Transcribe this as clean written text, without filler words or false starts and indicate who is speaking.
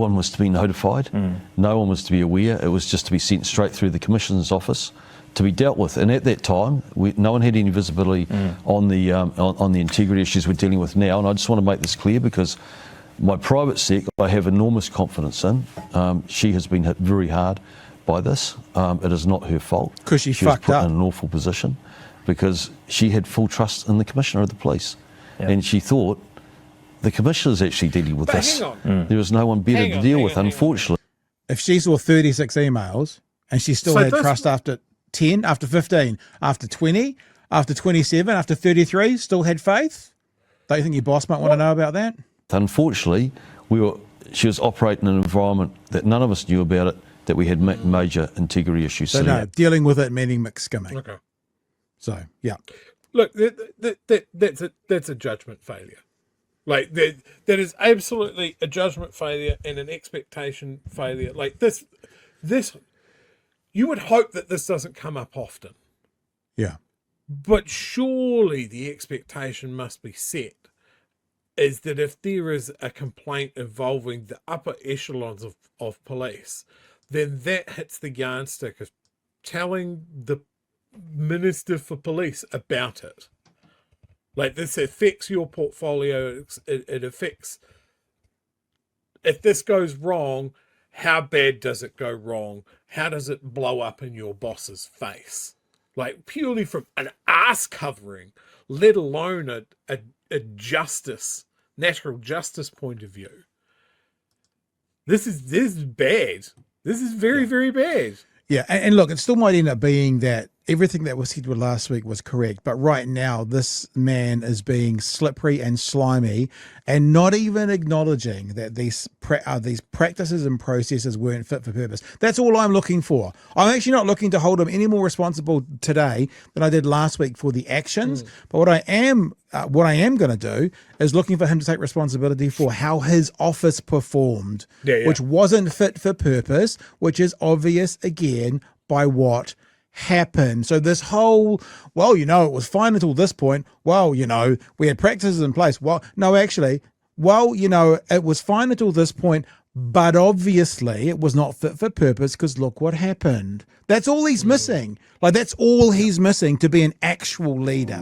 Speaker 1: one was to be notified. No one was to be aware. It was just to be sent straight through the Commissioner's office to be dealt with. And at that time, no one had any visibility on the integrity issues we're dealing with now. And I just want to make this clear because my private sec, I have enormous confidence in. She has been hit very hard by this. It is not her fault.
Speaker 2: Because she
Speaker 1: was
Speaker 2: fucked
Speaker 1: put
Speaker 2: up.
Speaker 1: in an awful position because she had full trust in the Commissioner of the Police.
Speaker 3: Yeah.
Speaker 1: And she thought, the Commissioner's actually dealing with this.
Speaker 4: Hang on.
Speaker 1: There was no one better to deal with, unfortunately.
Speaker 2: If she saw 36 emails and she still had trust after 10, after 15, after 20, after 27, after 33, still had faith, don't you think your boss might want to know about that?
Speaker 1: Unfortunately, she was operating in an environment that none of us knew about it, that we had major integrity issues.
Speaker 2: So no, dealing with it meaning mixed skimming.
Speaker 4: Okay.
Speaker 2: So, yeah.
Speaker 4: Look, that's a judgment failure. Like that is absolutely a judgment failure and an expectation failure. Like this, you would hope that this doesn't come up often.
Speaker 2: Yeah.
Speaker 4: But surely the expectation must be set is that if there is a complaint involving the upper echelons of police, then that hits the yardstick of telling the Minister for Police about it. Like, this affects your portfolio. It affects, if this goes wrong, how bad does it go wrong? How does it blow up in your boss's face? Like, purely from an ass covering, let alone a justice, natural justice point of view. This is bad. This is very, very bad.
Speaker 2: Yeah, and look, it still might end up being that everything that was said last week was correct, but right now this man is being slippery and slimy and not even acknowledging that these practices and processes weren't fit for purpose. That's all I'm looking for. I'm actually not looking to hold him any more responsible today than I did last week for the actions, but what I am going to do is looking for him to take responsibility for how his office performed, which wasn't fit for purpose, which is obvious again by what happened. So this whole, well, it was fine until this point. Well, we had practices in place. Well, no, actually, it was fine until this point, but obviously it was not fit for purpose because look what happened. That's all he's missing. Like, that's all he's missing to be an actual leader.